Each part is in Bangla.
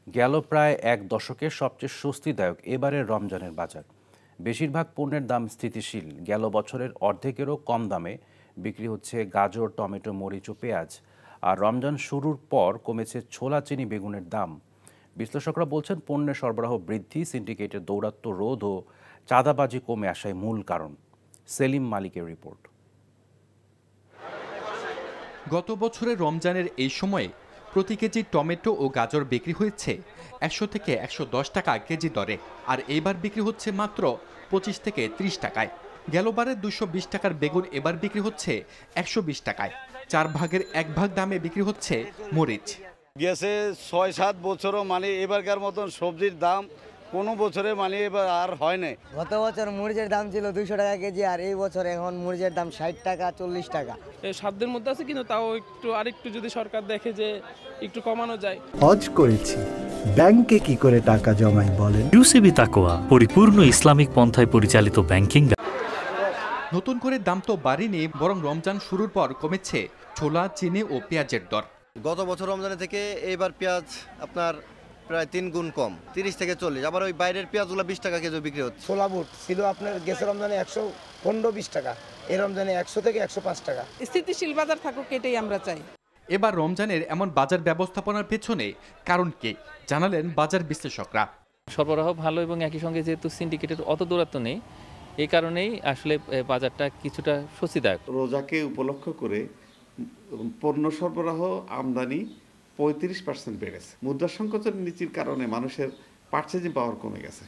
গেল প্রায় এক দশকের সবচেয়ে স্বস্তিদায়ক এবারের রমজানের বাজার। বেশিরভাগ পণ্যের দাম স্থিতিশীল। গেল বছরের অর্ধেকেরও কম দামে বিক্রি হচ্ছে গাজর, টমেটো, মরিচ ও পেঁয়াজ। আর রমজান শুরুর পর কমেছে ছোলা, চিনি, বেগুনের দাম। বিশ্লেষকরা বলছেন পণ্যের সরবরাহ বৃদ্ধি, সিন্ডিকেটের দৌরাত্ম্য রোধ ও চাঁদাবাজি কমে আসাই মূল কারণ। সেলিম মালিকের রিপোর্ট। গত বছরের রমজানের এই সময়ে প্রতি কেজি টমেটো ও গাজর বিক্রি হয়েছে ১০০ থেকে ১১০ টাকা কেজি দরে, আর এইবার বিক্রি হচ্ছে মাত্র ২৫ থেকে ৩০ টাকায়। গেলবারে ২২০ টাকার বেগুন এবার বিক্রি হচ্ছে ১২০ টাকায়। ৪ ভাগের ১ ভাগ দামে বিক্রি হচ্ছে মরিচ। গেছে ৬-৭ বছরও এবারকার মতন সবজির দাম কোনো বছরে এবার আর হয় নাই। গত বছর মরিচের দাম ছিল ২০০ টাকা কেজি, আর এই বছর এখন মরিচের দাম ৬০ টাকা, ৪০ টাকা। সাধ্যের মধ্যে আছে, কিন্তু তাও আরেকটু যদি সরকার দেখে যে একটু কমানো যায়। হজ করেছি, ব্যাংকে কি করে টাকা জমাই বলেন? ইউসিবি তাকওয়া, পরিপূর্ণ ইসলামিক পন্থায় পরিচালিত ব্যাংকিং। নতুন করে দাম তো বাড়েনি, বরং রমজান শুরুর পর কমেছে ছোলা, চিনি ও পেঁয়াজের দর। গত বছর রমজানের থেকে এবার পেঁয়াজ আপনার প্রায় ৩ গুণ কম, ৩০ থেকে ৪০। আবার ওই বাইরের পেঁয়াজগুলো ২০ টাকা কেজি বিক্রি হচ্ছে। ছোলা বুট ছিল আপনার গেছে রমজানে ১১৫-২০ টাকা, এই রমজানে ১০০ থেকে ১০৫ টাকা। স্থিতিশীল বাজার থাকুক, এটাই আমরা চাই। এবার রমজানের এমন বাজার ব্যবস্থাপনার পেছনে কারণ কি জানালেন বাজার বিশ্লেষকরা। সরবরাহ ভালো এবং একই সঙ্গে যেহেতু সিন্ডিকেটের অত দূরত্ব নেই, এই কারণেই আসলে বাজারটা কিছুটা স্বস্তিদায়ক। রোজাকে উপলক্ষ করে পণ্য সরবরাহ আমদানি ৩৫% বেড়েছে। মুদ্রা সংকোচন নীতির কারণে মানুষের পারচেজিং পাওয়ার কমে গেছে,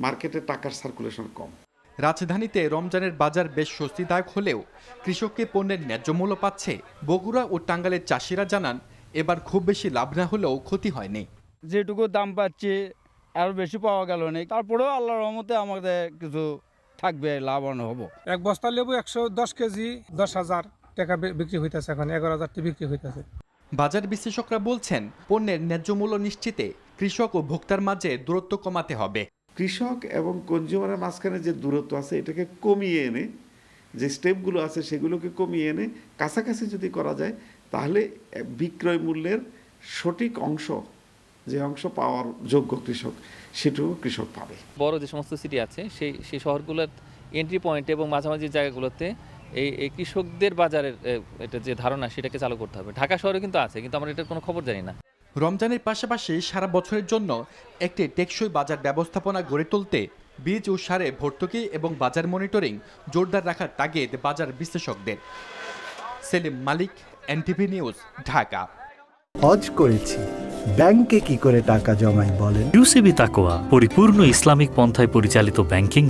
মার্কেটে টাকার সার্কুলেশন কম। রাজধানীতে রমজানের বাজার বেশ স্বস্তিদায়ক হলেও কৃষককে পণ্যের ন্যায্য মূল্য পাচ্ছে। বগুড়া ও টাঙ্গাইলের চাষিরা জানান এবার খুব বেশি লাভ না হলেও ক্ষতি হয়নি। যেটুকু দাম পাচ্ছি আরো বেশি পাওয়া গেল না, তারপরেও আল্লাহর রহমতে আমাদের কিছু থাকবে, লাভবান হব। এক বস্তা লেবু ১১০ কেজি ১০,০০০ টাকা বিক্রি হইতেছে, এখন ১১,০০০ টাকা বিক্রি হইতেছে। বাজার বিশ্লেষকরা বলছেন পণ্যের ন্যায্য মূল্য নিশ্চিতে কৃষক ও ভোক্তার মাঝে দূরত্ব কমাতে হবে। কৃষক এবং কনজিউমারের মাঝখানে যে দূরত্ব আছে এটাকে কমিয়ে এনে, যে স্টেপগুলো আছে সেগুলোকে কমিয়ে এনে কাছাকাছি যদি করা যায়, তাহলে বিক্রয় মূল্যের সঠিক অংশ, যে অংশ পাওয়ার যোগ্য কৃষক, সেটুকু কৃষক পাবে। বড় যে সমস্ত সিটি আছে সেই শহরগুলোর এন্ট্রি পয়েন্ট এবং মাঝামাঝি জায়গাগুলোতে এই কৃষকদের বাজারের এটা যে ধারণা সেটাকে চালু করতে হবে। ঢাকা শহরে কিন্তু আছে, কিন্তু আমরা এটার কোনো খবর জানি না। রমজানের পাশাপাশি সারা বছরের জন্য একটি টেকসই বাজার ব্যবস্থাপনা গড়ে তুলতে বীজ ও সারে ভর্তুকি এবং বাজার মনিটরিং জোরদার রাখার তাগিদ বাজার বিশ্লেষকদের। সেলিম মালিক, এনটিভি নিউজ, ঢাকা। হজ করেছি, ব্যাংকে কি করে টাকা জমাই বলেন? ইউসিবি তাকওয়া, পরিপূর্ণ ইসলামিক পন্থায় পরিচালিত ব্যাংকিং।